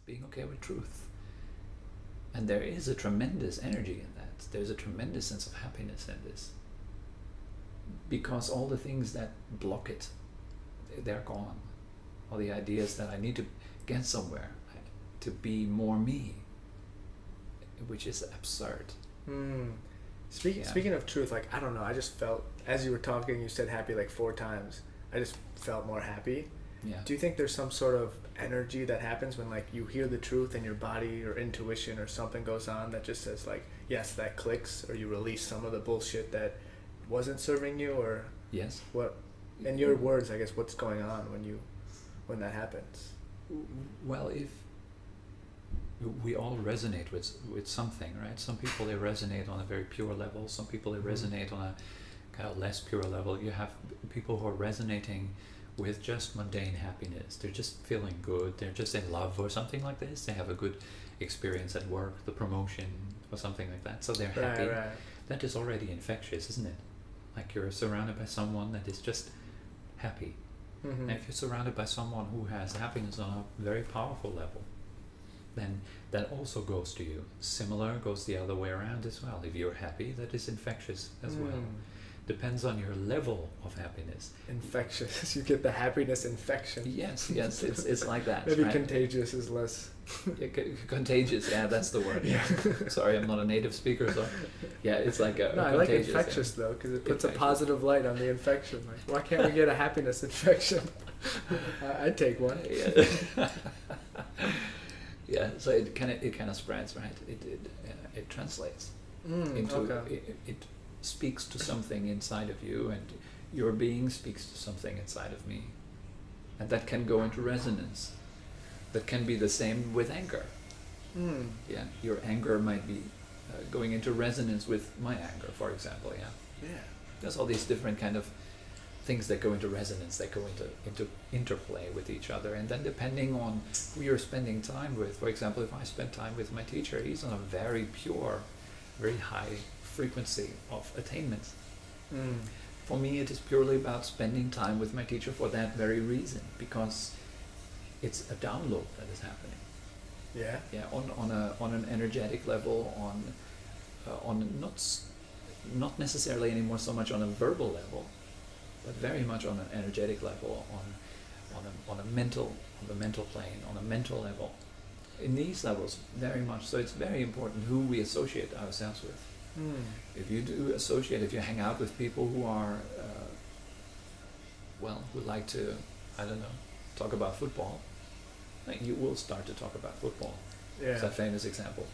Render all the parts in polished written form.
being okay with truth. And there is a tremendous energy in that. There's a tremendous sense of happiness in this. Because all the things that block it, they're gone. All the ideas that I need to get somewhere, to be more me, which is absurd. Speaking of truth, like, I don't know, I just felt, as you were talking, you said happy like 4 times. I just felt more happy. Yeah. Do you think there's some sort of energy that happens when, like, you hear the truth and your body or intuition or something goes on that just says, like, yes, that clicks, or you release some of the bullshit that wasn't serving you, or Yes. what, in your words, I guess, what's going on when that happens? Well, if we all resonate with something, right? Some people, they resonate on a very pure level. Some people, they resonate on a kind of less pure level. You have people who are resonating with just mundane happiness. They're just feeling good. They're just in love or something like this. They have a good experience at work, the promotion or something like that. So they're happy. Right. That is already infectious, isn't it? Like, you're surrounded by someone that is just happy. And if you're surrounded by someone who has happiness on a very powerful level, then that also goes to you. Similar goes the other way around as well. If you're happy, that is infectious as well. Depends on your level of happiness. Infectious. You get the happiness infection. Yes, it's like that. Maybe right? Contagious is less. Contagious, yeah, that's the word. Yeah. Sorry, I'm not a native speaker, so yeah, it's like a. No, I like infectious though, because it puts a positive light on the infection. Like, why can't we get a happiness infection? I'd take one. Yeah. Yeah, so it kind of spreads, right? It translates into it speaks to something inside of you, and your being speaks to something inside of me, and that can go into resonance. That can be the same with anger. Yeah, your anger might be going into resonance with my anger, for example. Yeah. There's all these different kind of things that go into resonance, that go into interplay with each other, and then depending on who you're spending time with. For example, if I spend time with my teacher, he's on a very pure, very high frequency of attainment. For me, it is purely about spending time with my teacher for that very reason, because it's a download that is happening. Yeah, on an energetic level, on not necessarily anymore so much on a verbal level, but very much on an energetic level, on a mental plane, on a mental level. In these levels, very much. So it's very important who we associate ourselves with. If you hang out with people who are, who like to, I don't know, talk about football, you will start to talk about football. Yeah. It's a famous example.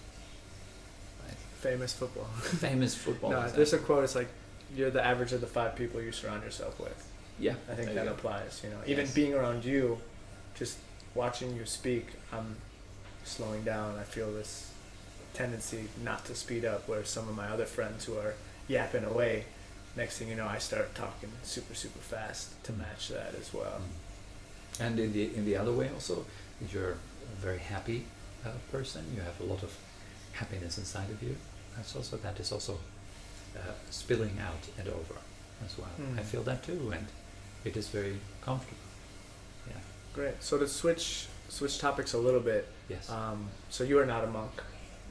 Right? Famous football. Famous football. No, there's a quote. It's like, you're the average of the 5 people you surround yourself with. Yeah, I think that applies. You know, Yes. even being around you, just watching you speak, I'm slowing down. I feel this tendency not to speed up, where some of my other friends who are yapping away, next thing you know, I start talking super fast to match that as well. And in the other way also, if you're a very happy person, you have a lot of happiness inside of you. That is also spilling out and over as well. I feel that too, and it is very comfortable. Yeah. Great. So to switch topics a little bit. Yes. So you are not a monk.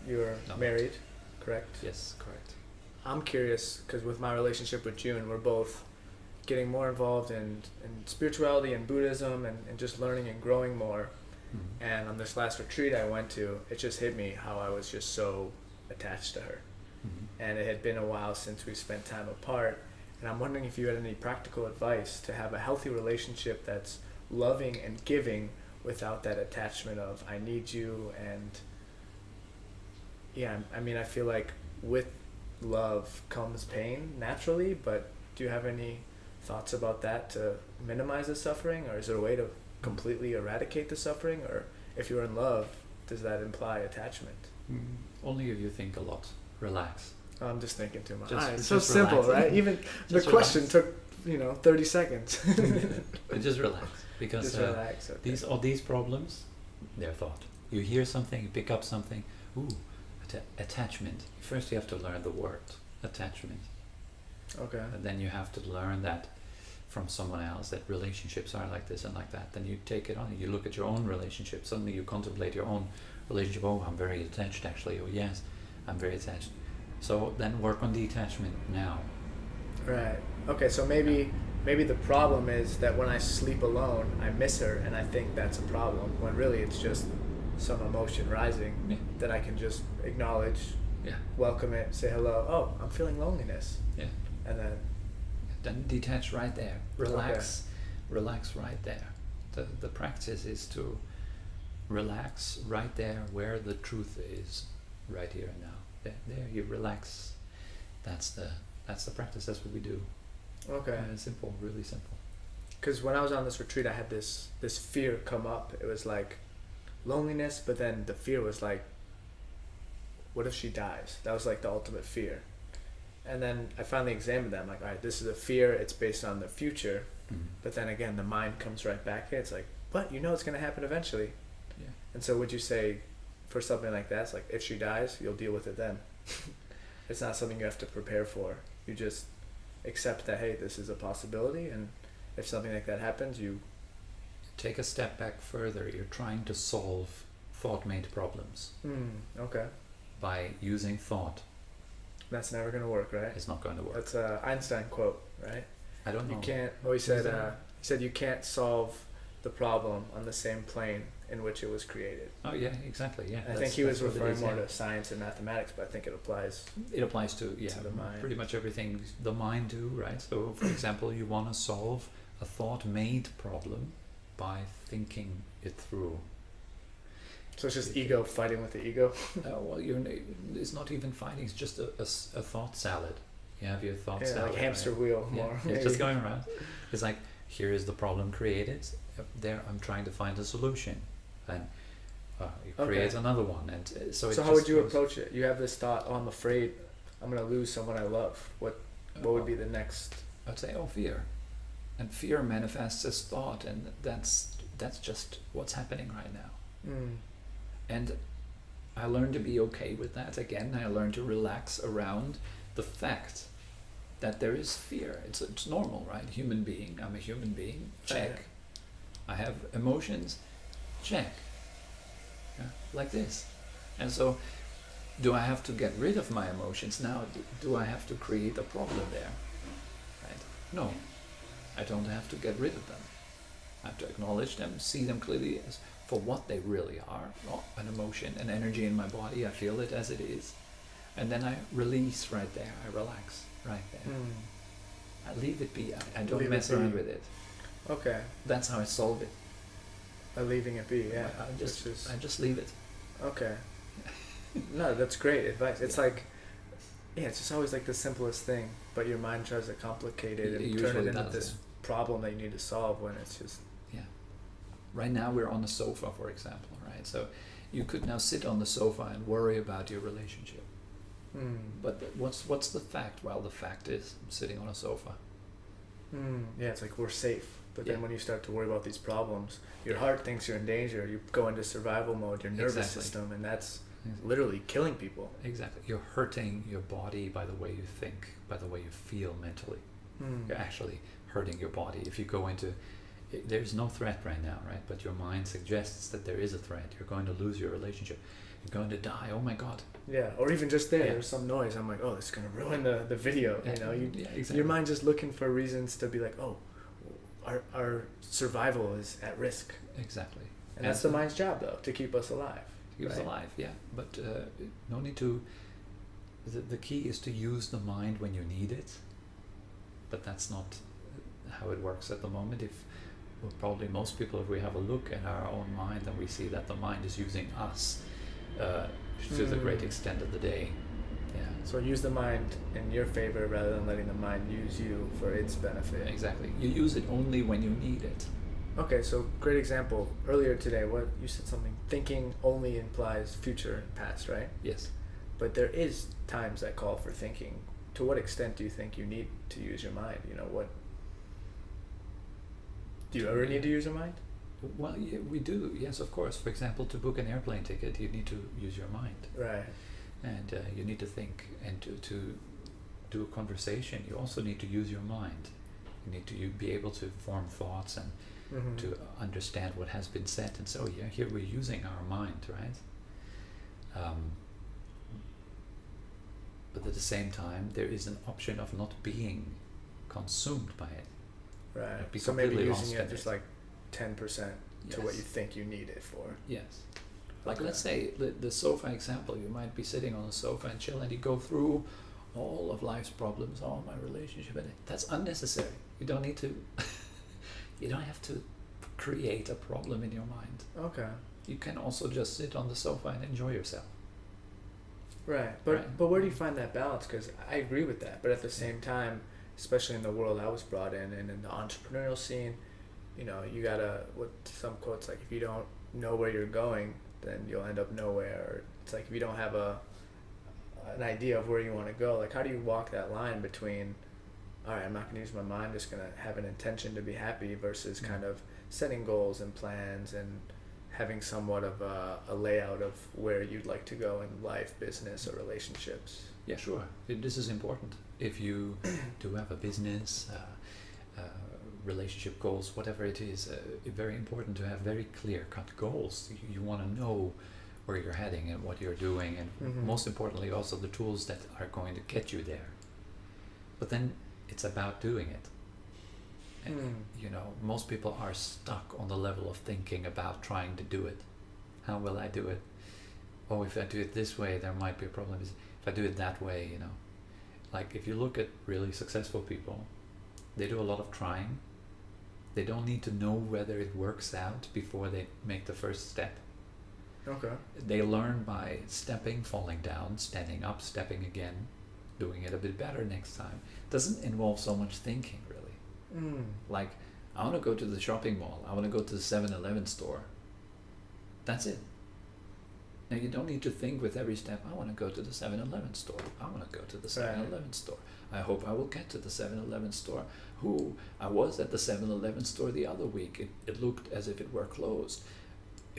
You're married, correct? Yes, correct. I'm curious, because with my relationship with June, we're both getting more involved in spirituality and Buddhism, and just learning and growing more. And on this last retreat I went to, it just hit me how I was just so attached to her. And it had been a while since we spent time apart, and I'm wondering if you had any practical advice to have a healthy relationship that's loving and giving without that attachment of I need you. And yeah, I mean, I feel like with love comes pain naturally, but do you have any thoughts about that to minimize the suffering, or is there a way to completely eradicate the suffering? Or if you're in love, does that imply attachment? Only if you think a lot. Relax. I'm just thinking too much. It's so simple, right? Even the question took 30 seconds. Just relax, because just relax. Okay. these problems, they're thought. You hear something, you pick up something. Attachment. First, you have to learn the word attachment. Okay. And then you have to learn that from someone else that relationships are like this and like that, then you take it on. You look at your own relationship. Suddenly you contemplate your own relationship. Oh, I'm very attached actually. Oh yes, I'm very attached. So then work on detachment now. Right. Okay, so maybe the problem is that when I sleep alone, I miss her, and I think that's a problem, when really it's just some emotion rising that I can just acknowledge, welcome it, say hello. Oh, I'm feeling loneliness. Yeah. And then detach right there. Relax. Okay. Relax right there. The practice is to relax right there where the truth is, right here and now. There you relax. That's the practice. That's what we do. Okay. Simple, really simple. Because when I was on this retreat, I had this fear come up. It was like loneliness, but then the fear was like, what if she dies? That was like the ultimate fear. And then I finally examined that. I'm like, all right, this is a fear. It's based on the future. Mm-hmm. But then again, the mind comes right back. It's like, but you know it's going to happen eventually. Yeah. And so would you say for something like that, it's like, if she dies, you'll deal with it then. It's not something you have to prepare for. You just accept that, hey, this is a possibility. And if something like that happens, you take a step back further. You're trying to solve thought-made problems. Okay. By using thought. That's never going to work, right? It's not going to work. That's an Einstein quote, right? I don't know. You can't. Well, he said you can't solve the problem on the same plane in which it was created. Oh yeah, exactly. Yeah. I think he was referring more to science and mathematics, but I think it applies. It applies to the mind. Pretty much everything the mind do, right? So, for example, you want to solve a thought-made problem by thinking it through. So it's just ego fighting with the ego? Well, it's not even fighting, it's just a thought salad. You have your thought salad. Like hamster wheel more. Yeah, it's just going around. It's like, here is the problem created. There, I'm trying to find a solution. And you create another one. And so how would you approach it? You have this thought, oh, I'm afraid I'm going to lose someone I love. What would be the next? I'd say, fear. And fear manifests as thought, and that's just what's happening right now. And I learned to be okay with that. Again, I learned to relax around the fact that there is fear. It's normal, right? Human being. I'm a human being. Check. I have emotions. Check. Yeah, like this. And so, do I have to get rid of my emotions now? Do I have to create a problem there? Right? No. I don't have to get rid of them. I have to acknowledge them, see them clearly as for what they really are, an emotion, an energy in my body. I feel it as it is, and then I release right there. I relax right there. I leave it be. I don't mess around with it. Okay. That's how I solve it. By leaving it be, yeah. I just leave it. Okay. No, that's great advice. It's like, it's just always like the simplest thing, but your mind tries to complicate it and turn it into this problem that you need to solve when it's just. Right now we're on the sofa, for example, right? So you could now sit on the sofa and worry about your relationship. But what's the fact? Well, the fact is I'm sitting on a sofa. Yeah, it's like we're safe. But then when you start to worry about these problems, your heart thinks you're in danger. You go into survival mode, your nervous system, and that's literally killing people. Exactly. You're hurting your body by the way you think, by the way you feel mentally. You're actually hurting your body. If you go into there's no threat right now, right? But your mind suggests that there is a threat. You're going to lose your relationship. You're going to die. Oh my God. Yeah, or even just there's some noise. I'm like, oh, this is going to ruin the video. Exactly. Your mind just looking for reasons to be like, oh, our survival is at risk. Exactly. And that's the mind's job, though, to keep us alive. Keep us alive, yeah. But no need to. The key is to use the mind when you need it. But that's not how it works at the moment. Probably most people, if we have a look at our own mind, then we see that the mind is using us to the great extent of the day. Yeah. So use the mind in your favor rather than letting the mind use you for its benefit. Exactly. You use it only when you need it. Okay, so great example. Earlier today, you said something. Thinking only implies future and past, right? Yes. But there is times that call for thinking. To what extent do you think you need to use your mind? Do you ever need to use your mind? Well, yeah, we do. Yes, of course. For example, to book an airplane ticket, you need to use your mind. Right. And you need to think. And to do a conversation, you also need to use your mind. You need to be able to form thoughts and to understand what has been said. And so here we're using our mind, right? But at the same time, there is an option of not being consumed by it. Right. Be So maybe completely using lost it in just like 10% to what you think you need it for. Yes. Like let's say the sofa example, you might be sitting on a sofa and chill and you go through all of life's problems, all my relationship, and that's unnecessary. You don't need to, you don't have to create a problem in your mind. Okay. You can also just sit on the sofa and enjoy yourself. Right. But where do you find that balance? Because I agree with that, but at the same time, especially in the world I was brought in and in the entrepreneurial scene, you know, you gotta, with some quotes, like if you don't know where you're going, then you'll end up nowhere. Or it's like if you don't have an idea of where you want to go, like how do you walk that line between, all right, I'm not going to use my mind, I'm just going to have an intention to be happy, versus kind of setting goals and plans and having somewhat of a layout of where you'd like to go in life, business, or relationships? Yeah, sure. This is important. If you do have a business, relationship goals, whatever it is, it's very important to have very clear-cut goals. You want to know where you're heading and what you're doing, and most importantly also the tools that are going to get you there. But then it's about doing it. And, you know, most people are stuck on the level of thinking about trying to do it. How will I do it? Oh, if I do it this way, there might be a problem. If I do it that way, you know. Like if you look at really successful people, they do a lot of trying. They don't need to know whether it works out before they make the first step. Okay. They learn by stepping, falling down, standing up, stepping again, doing it a bit better next time. Doesn't involve so much thinking, really. Like, I want to go to the shopping mall. I want to go to the 7-Eleven store. That's it. Now, you don't need to think with every step, I want to go to the 7-Eleven store. I want to go to the 7-Eleven store. I hope I will get to the 7-Eleven store. I was at the 7-Eleven store the other week. It looked as if it were closed.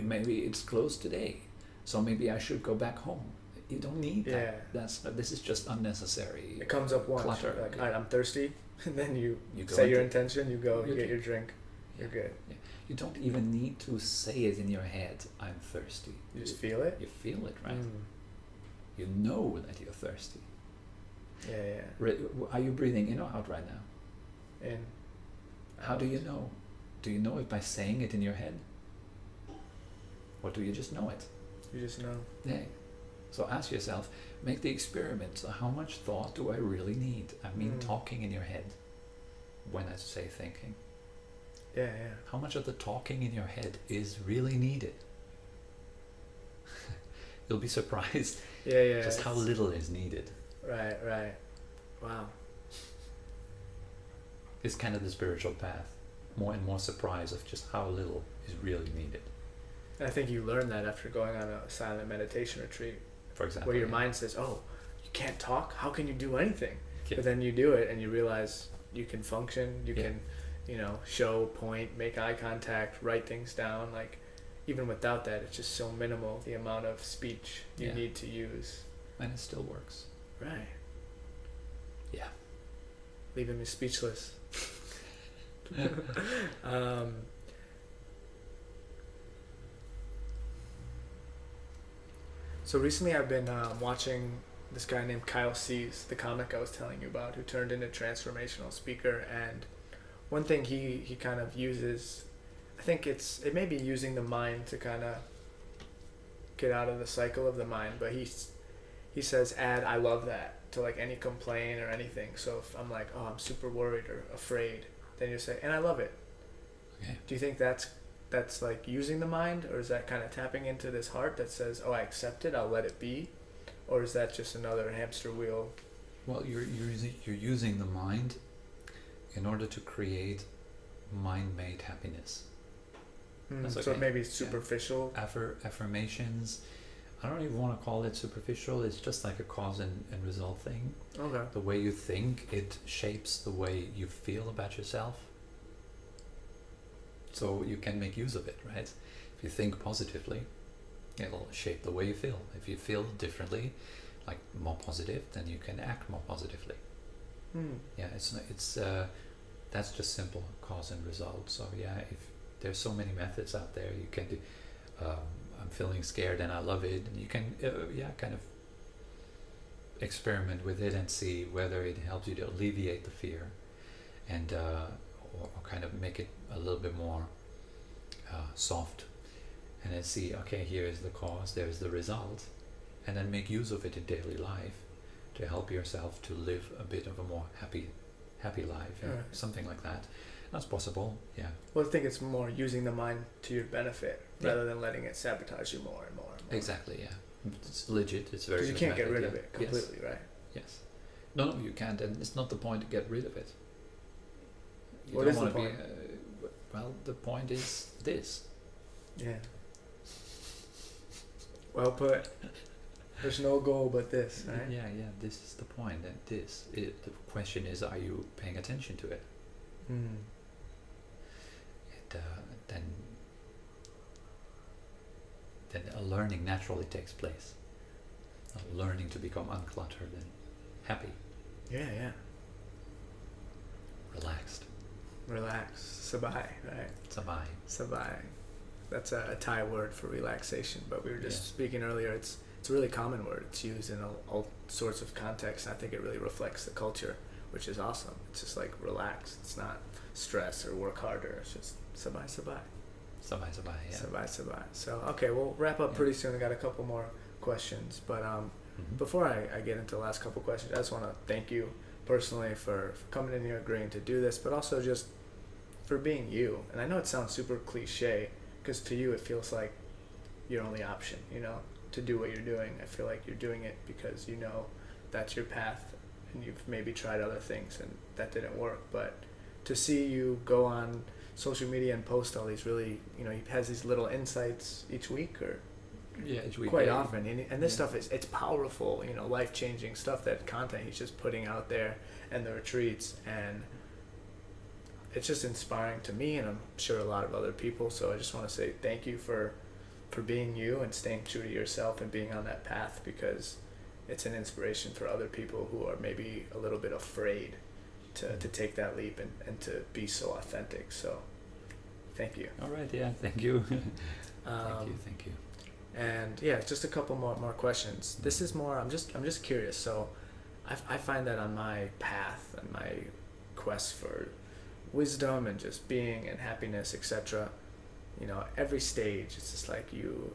Maybe it's closed today. So maybe I should go back home. You don't need that. This is just unnecessary. It comes up once. Clutter. Like, all right, I'm thirsty. And then you go say your intention, you go, you get your drink. You're good. Yeah. You don't even need to say it in your head, I'm thirsty. You just feel it? You feel it, right? You know that you're thirsty. Yeah. Are you breathing in or out right now? In. How do you know? Do you know it by saying it in your head? Or do you just know it? You just know. Yeah. So ask yourself, make the experiment. So how much thought do I really need? I mean talking in your head when I say thinking. Yeah. How much of the talking in your head is really needed? You'll be surprised just how little is needed. Right. Wow. It's kind of the spiritual path. More and more surprise of just how little is really needed. I think you learn that after going on a silent meditation retreat. For example. Where your mind says, oh, you can't talk? How can you do anything? Yeah. But then you do it and you realize you can function, you can, you know, show, point, make eye contact, write things down. Like, even without that, it's just so minimal, the amount of speech you need to use. And it still works. Right. Yeah. Leaving me speechless. So recently I've been watching this guy named Kyle Cease, the comic I was telling you about, who turned into a transformational speaker. And one thing he kind of uses, I think it may be using the mind to kind of get out of the cycle of the mind, but he says add I love that to like any complaint or anything. So if I'm like, oh, I'm super worried or afraid, then you say, and I love it. Okay. Do you think that's like using the mind, or is that kind of tapping into this heart that says, oh, I accept it, I'll let it be? Or is that just another hamster wheel? Well, you're using the mind in order to create mind-made happiness. That's So okay. it may be superficial. Affirmations. I don't even want to call it superficial. It's just like a cause and result thing. Okay. The way you think, it shapes the way you feel about yourself. So you can make use of it, right? If you think positively, it'll shape the way you feel. If you feel differently, like more positive, then you can act more positively. Yeah, it's that's just simple cause and result. So yeah, if there's so many methods out there, you can do. I'm feeling scared and I love it, and you can kind of experiment with it and see whether it helps you to alleviate the fear, and or kind of make it a little bit more soft, and then see, okay, here is the cause, there's the result, and then make use of it in daily life to help yourself to live a bit of a more happy life, Right. something like that. That's possible, yeah. Well, I think it's more using the mind to your benefit rather than letting it sabotage you more and more. Exactly, yeah. It's legit, it's very Because you good can't get method, rid of yeah. it completely, right? Yes. No, you can't, and it's not the point to get rid of it. You What don't is the wanna point? Well, the point is this. Yeah. Well put. There's no goal but this, right? Yeah, this is the point, and the question is, are you paying attention to it? Mm. Then a learning naturally takes place. A learning to become uncluttered and happy, Yeah. relaxed. Relax. Sabai, right? Sabai. Sabai. That's a Thai word for relaxation, but we were just Yeah. speaking earlier. It's a really common word. It's used in all sorts of contexts. I think it really reflects the culture, which is awesome. It's just like relax. It's not stress or work harder. It's just sabai. Sabai, yeah. Sabai. So, okay, we'll wrap up pretty soon. I got a couple more questions, but before I get into the last couple questions, I just want to thank you personally for coming in here, agreeing to do this, but also just for being you. And I know it sounds super cliche, because to you it feels like your only option, to do what you're doing. I feel like you're doing it because you know that's your path, and you've maybe tried other things and that didn't work. But to see you go on social media and post all these really, he has these little insights each week, or each week, quite often, and this stuff it's powerful, life-changing stuff, that content he's just putting out there, and the retreats, and it's just inspiring to me, and I'm sure a lot of other people. So I just want to say thank you for being you and staying true to yourself and being on that path, because it's an inspiration for other people who are maybe a little bit afraid to take that leap and to be so authentic. So thank you. All right, yeah, thank you. Thank you. And yeah, just a couple more questions. This is more, I'm just curious. So I find that on my path and my quest for wisdom and just being and happiness, etc., every stage, it's just like you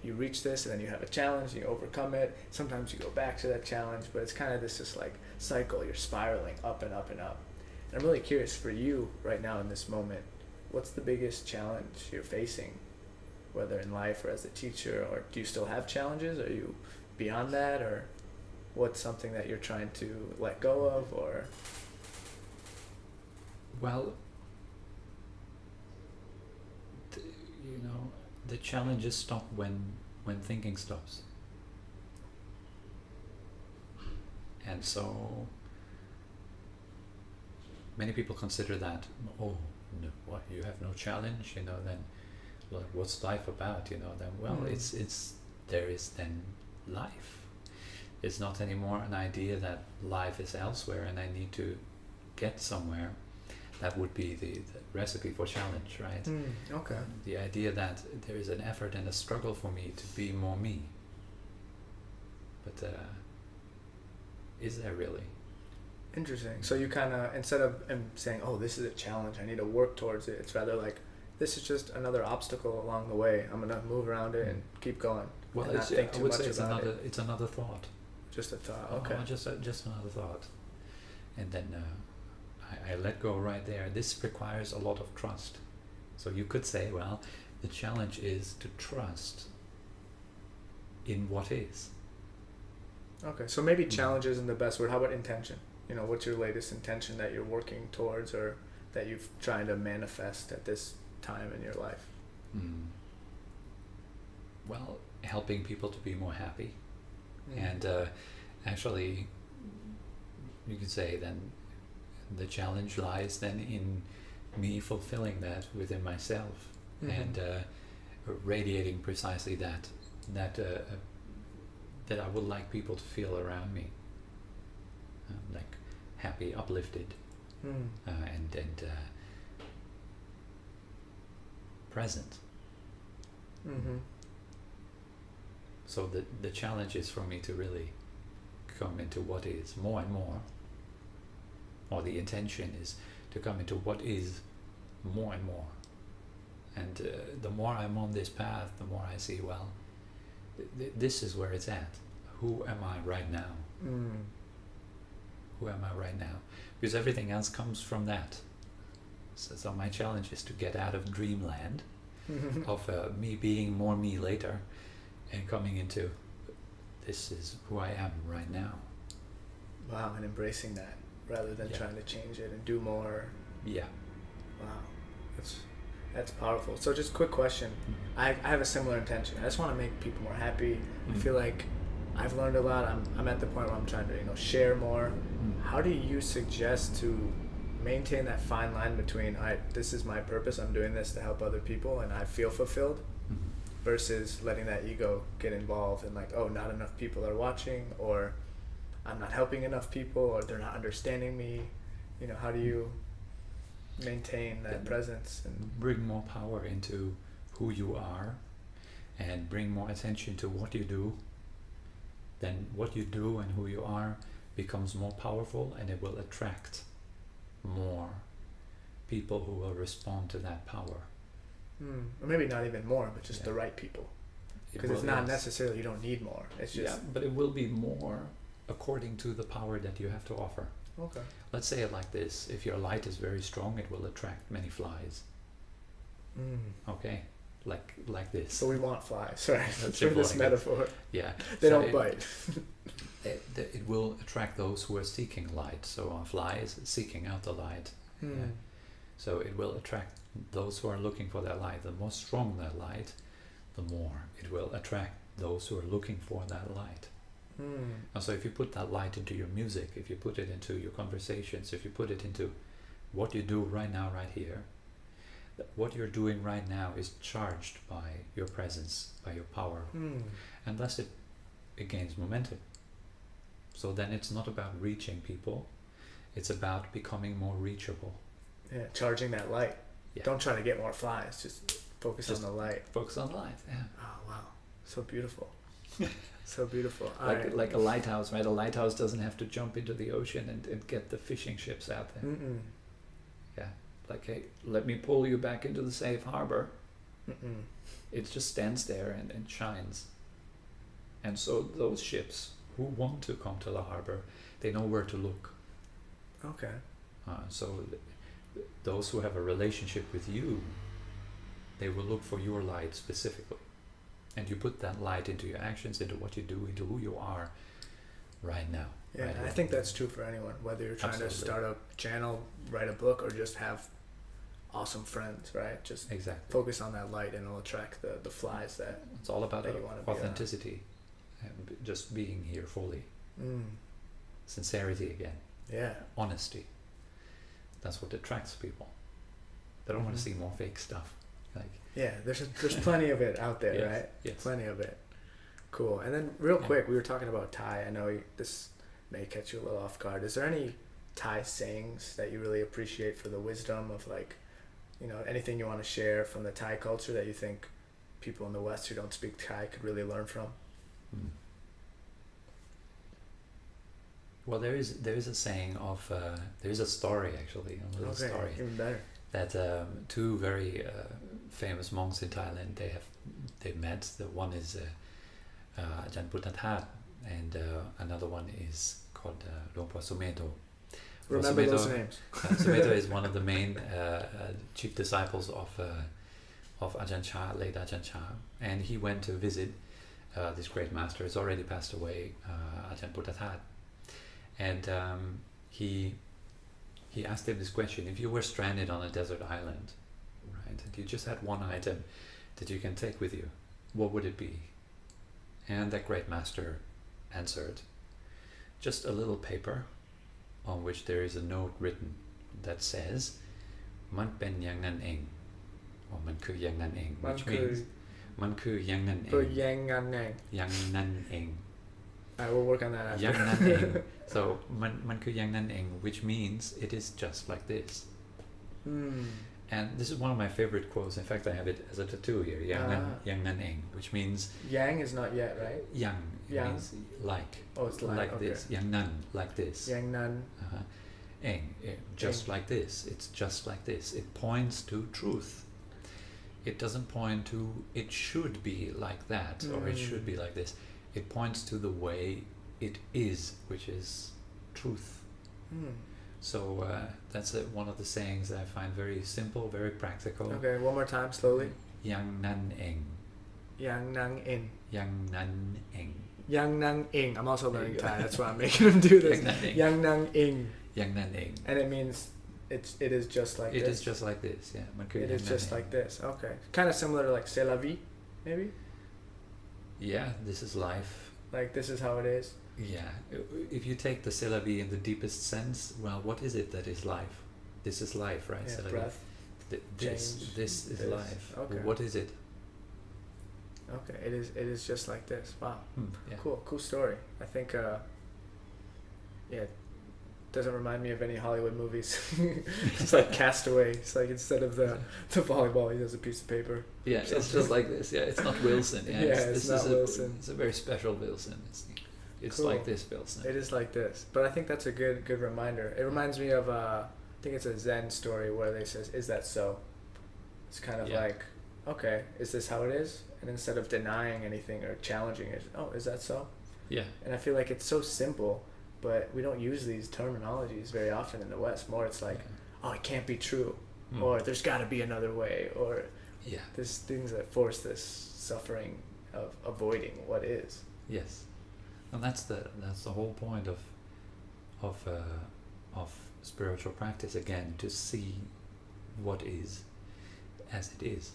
reach this, and then you have a challenge, you overcome it. Sometimes you go back to that challenge, but it's kind of this just like cycle. You're spiraling up and up and up. And I'm really curious for you right now in this moment, what's the biggest challenge you're facing, whether in life or as a teacher, or do you still have challenges? Are you beyond that, or what's something that you're trying to let go of, or? Well, the challenges stop when thinking stops. And so many people consider that, oh, no, what, you have no challenge, then like, what's life about, then, well, there is then life. It's not anymore an idea that life is elsewhere and I need to get somewhere. That would be the recipe for challenge, right? Okay. The idea that there is an effort and a struggle for me to be more me. But is there really? Interesting. So you kind of, instead of saying, oh, this is a challenge, I need to work towards it, it's rather like, this is just another obstacle along the way. I'm going to move around it and keep going. Well, and not think too much about it. It's another thought. Just a thought, okay. Just another thought. And then I let go right there. This requires a lot of trust. So you could say, well, the challenge is to trust in what is. Okay, so maybe challenge isn't the best word. How about intention? What's your latest intention that you're working towards, or that you've trying to manifest at this time in your life? Well, helping people to be more happy. And actually, you could say then the challenge lies then in me fulfilling that within myself, and radiating precisely that I would like people to feel around me, like happy, uplifted, and present. So the challenge is for me to really come into what is more and more, or the intention is to come into what is more and more. And the more I'm on this path, the more I see, well, this is where it's at. Who am I right now? Who am I right now? Because everything else comes from that. So my challenge is to get out of dreamland of me being more me later and coming into this is who I am right now. Wow, and embracing that rather than trying to change it and do more. Yeah. Wow, that's powerful. So just quick question. I have a similar intention. I just want to make people more happy. I feel like I've learned a lot. I'm at the point where I'm trying to share more. How do you suggest to maintain that fine line between, all right, this is my purpose, I'm doing this to help other people and I feel fulfilled, versus letting that ego get involved and like, oh, not enough people are watching, or I'm not helping enough people, or they're not understanding me. How do you maintain that presence and bring more power into who you are and bring more attention to what you do? Then what you do and who you are becomes more powerful, and it will attract more people who will respond to that power. Or maybe not even more, but just the right people. Because it's not necessarily you don't need more. It's just but it will be more according to the power that you have to offer. Okay. Let's say it like this: if your light is very strong, it will attract many flies. Okay, like this. So we want flies, right? That's for this like metaphor. Yeah. They don't bite. It will attract those who are seeking light. So a fly is seeking out the light. Yeah. So it will attract those who are looking for that light. The more strong that light, the more it will attract those who are looking for that light. And so if you put that light into your music, if you put it into your conversations, if you put it into what you do right now, right here, what you're doing right now is charged by your presence, by your power. And thus it gains momentum. So then it's not about reaching people, it's about becoming more reachable. Yeah, charging that light. Yeah. Don't try to get more flies, just focus on the light. Focus on the light, yeah. Oh, wow. So beautiful. So beautiful. Like a lighthouse, right? A lighthouse doesn't have to jump into the ocean and get the fishing ships out there. Yeah, like, hey, let me pull you back into the safe harbor. It just stands there and shines. And so those ships who want to come to the harbor, they know where to look. Okay. So those who have a relationship with you, they will look for your light specifically. And you put that light into your actions, into what you do, into who you are right now. Yeah, right I think that's true for anyone, whether you're trying to start a channel, write a book, or just have awesome friends, right? Just focus on that light and it'll attract the flies that it's all about you want to authenticity and just being here fully. Sincerity again. Yeah. Honesty. That's what attracts people. They don't want to see more fake stuff. There's plenty of it out there, right? Yes. Plenty of it. Cool. And then real quick, we were talking about Thai. I know this may catch you a little off guard. Is there any Thai sayings that you really appreciate for the wisdom of, like, anything you want to share from the Thai culture that you think people in the West who don't speak Thai could really learn from? Well, there is a saying of there is a story actually, a little story. Even better. That two very famous monks in Thailand, they met. The one is Ajahn Puttathát, and another one is called Longpo Sumeto. Remember those names. Sumeto is one of the main chief disciples of Ajahn Chah, late Ajahn Chah, and he went to visit this great master. He's already passed away, Ajahn Puttathát, and he asked him this question: if you were stranded on a desert island, right, and you just had one item that you can take with you, what would it be? And that great master answered, just a little paper on which there is a note written that says, "Man pen yang nan eng," or "Manคือyang nan eng," which means "Manคือyang nan eng." Yang nan eng. Yang nan eng. All right, we'll work on that after. ยังนั่นเอง so มันคือยังนั่นเอง which means it is just like this. And this is one of my favorite quotes. In fact, I have it as a tattoo here. ยังนั่นเอง which means yang is not yet, right? Yang means like. Oh, it's like okay. This. Yang nan, like this. Yang nan. Eng, just like this. It's just like this. It points to truth. It doesn't point to it should be like that or it should be like this. It points to the way it is, which is truth. So that's one of the sayings that I find very simple, very practical. Okay, one more time, slowly. Yang nan eng. Yang nan eng. Yang nan eng. Yang nan eng. I'm also learning Thai. That's why I'm making him do this. Yang nan eng. Yang nan eng. And it means it is just like this. It is just like this, yeah. It is just like this. Okay. Kind of similar to like c'est la vie, maybe? Yeah, this is life. Like this is how it is. Yeah. If you take the c'est la vie in the deepest sense, well, what is it that is life? This is life, right? Yeah, breath. This is life. Okay. What is it? Okay, it is just like this. Wow. Yeah. Cool story. I think doesn't remind me of any Hollywood movies. It's like Castaway. It's like instead of the volleyball, he has a piece of paper. Yeah, it's just like this. Yeah, it's not Wilson. Yeah, it's not Wilson. It's a very special Wilson. It's cool. Like this Wilson. It is like this. But I think that's a good reminder. It reminds me of I think it's a Zen story where they says, "Is that so?" It's kind of like, okay, is this how it is? And instead of denying anything or challenging it, oh, is that so? Yeah. And I feel like it's so simple. But we don't use these terminologies very often in the West. More it's like, oh, it can't be true. Or there's got to be another way. Or there's things that force this suffering of avoiding what is. Yes. And that's the whole point of spiritual practice, again, to see what is as it is.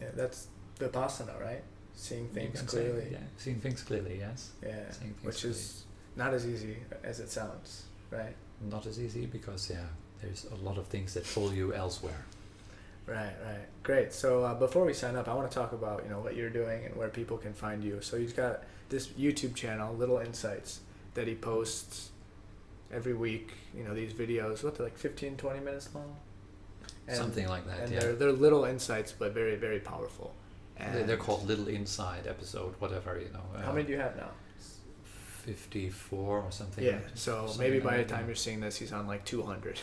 Yeah, that's Vipassana, right? Seeing things clearly. Seeing things clearly, yes. Yeah, which clearly. is not as easy as it sounds, right? Not as easy because there's a lot of things that pull you elsewhere. Right. Great. So before we sign up, I want to talk about what you're doing and where people can find you. So he's got this YouTube channel, Little Insights, that he posts every week. These videos, they're like 15, 20 minutes long? And, something like that, and they're little insights, but very, very powerful. And they're called Little Inside episode, whatever, How many do you have now? 54 or something. Yeah, so maybe by the time you're seeing this, he's on like 200.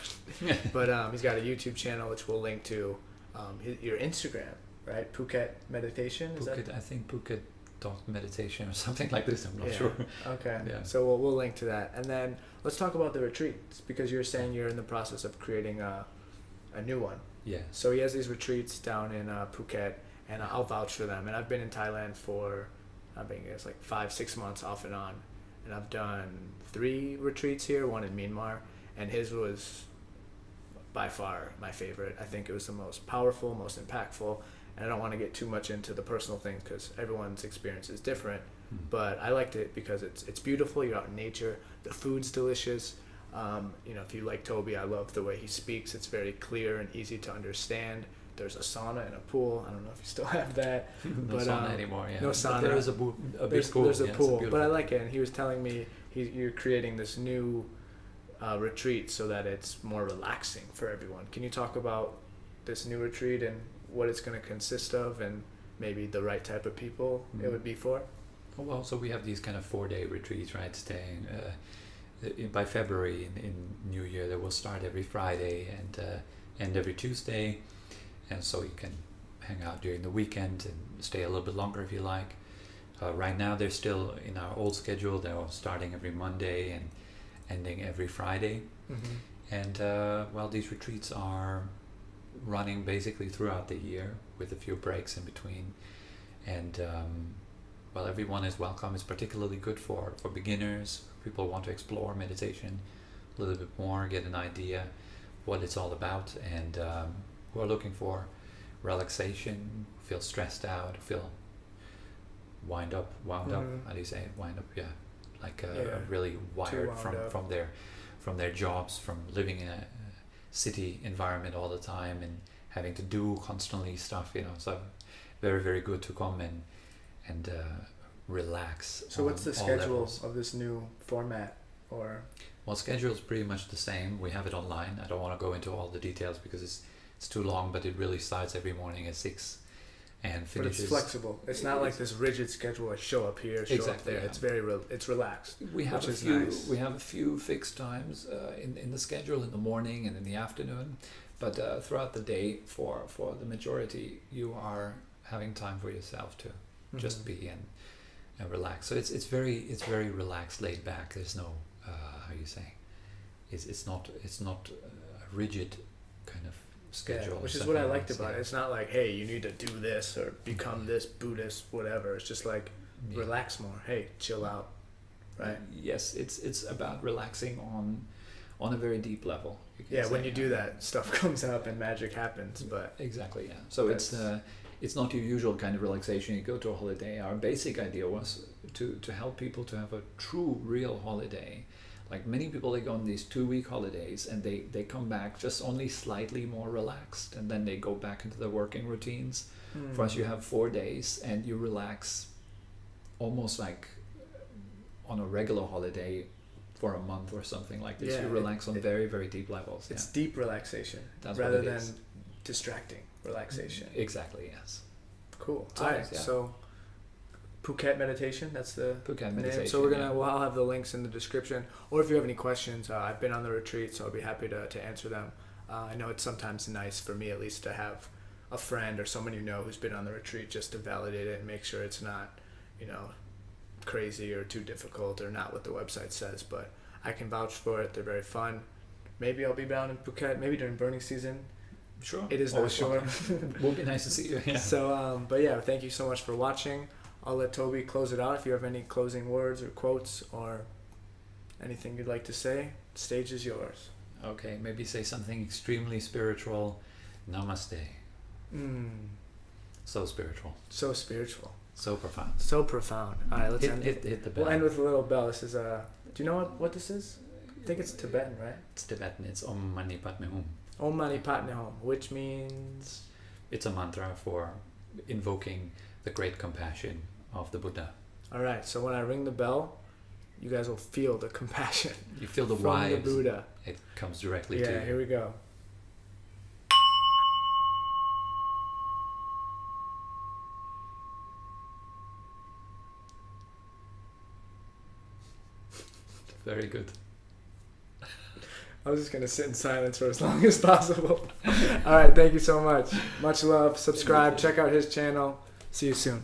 But he's got a YouTube channel, which we'll link to. Your Instagram, right? Phuket Meditation? I think Phuket Meditation or something like this. I'm not sure. Okay. Yeah. So we'll link to that. And then let's talk about the retreats, because you're saying you're in the process of creating a new one. Yeah. So he has these retreats down in Phuket, and I'll vouch for them. And I've been in Thailand for, it's like 5-6 months off and on. And I've done 3 retreats here, one in Myanmar, and his was by far my favorite. I think it was the most powerful, most impactful, and I don't want to get too much into the personal things because everyone's experience is different, but I liked it because it's beautiful. You're out in nature, the food's delicious. If you like Tobi, I love the way he speaks. It's very clear and easy to understand. There's a sauna and a pool. I don't know if you still have that. No sauna anymore, yeah. No sauna. But there is a big pool. There's a pool, but I like it. And he was telling me you're creating this new retreat so that it's more relaxing for everyone. Can you talk about this new retreat and what it's going to consist of and maybe the right type of people it would be for? Well, so we have these kind of 4-day retreats, right? Staying by February in New Year, they will start every Friday and end every Tuesday. And so you can hang out during the weekend and stay a little bit longer if you like. Right now they're still in our old schedule. They're starting every Monday and ending every Friday. And these retreats are running basically throughout the year with a few breaks in between. And everyone is welcome. It's particularly good for beginners. People want to explore meditation a little bit more, get an idea what it's all about, and who are looking for relaxation, feel stressed out, feel wound up. How do you say it? Wind up, yeah. Like really wired from their jobs, from living in a city environment all the time and having to do constantly stuff, So very, very good to come and relax. So what's the all schedule levels. of this new format? Or Well, schedule is pretty much the same. We have it online. I don't want to go into all the details because it's too long, but it really starts every morning at 6 and but finishes. it's flexible. It's not like this rigid schedule. Like show up here, show up Exactly, there. yeah. It's very it's relaxed. We have which a is few. nice. We have a few fixed times in the schedule in the morning and in the afternoon, but throughout the day, for the majority, you are having time for yourself to just be and relax. So it's very relaxed, laid back. There's no how you say, it's not a rigid kind of schedule. Which is what I liked about it. It's not like, hey, you need to do this or become this Buddhist, whatever. It's just like, relax more. Hey, chill out, right? Yes, it's about relaxing on a very deep level. Yeah, when you do that, stuff comes up and magic happens. But exactly, yeah. So it's not your usual kind of relaxation. You go to a holiday. Our basic idea was to help people to have a true, real holiday. Like many people, they go on these 2-week holidays and they come back just only slightly more relaxed, and then they go back into their working routines. For us, you have 4 days and you relax almost like on a regular holiday for a month or something like this. You relax on very, very deep levels. It's deep relaxation rather than distracting relaxation. Exactly, yes. Cool. So, all right, so Phuket Meditation, that's the Phuket name. Meditation. So I'll have the links in the description, or if you have any questions, I've been on the retreat, so I'll be happy to answer them. I know it's sometimes nice, for me at least, to have a friend or someone you know who's been on the retreat just to validate it and make sure it's not, crazy or too difficult or not what the website says. But I can vouch for it. They're very fun. Maybe I'll be down in Phuket, maybe during burning season. Sure. It is not sure. Will be nice to see you. Yeah. So, but yeah, thank you so much for watching. I'll let Toby close it out. If you have any closing words or quotes or anything you'd like to say, the stage is yours. Okay, maybe say something extremely spiritual. Namaste. So spiritual. So spiritual. So profound. So profound. All right, let's end. Hit the bell. We'll end with a little bell. This is do you know what this is? I think it's Tibetan, right? It's Tibetan. It's Om Mani Padme Hum. Om Mani Padme Hum, which means it's a mantra for invoking the great compassion of the Buddha. All right, so when I ring the bell, you guys will feel the compassion. You feel the from vibes. the Buddha. It comes directly to you. Yeah, here we go. Very good. I was just going to sit in silence for as long as possible. All right, thank you so much. Much love. Subscribe. Check out his channel. See you soon.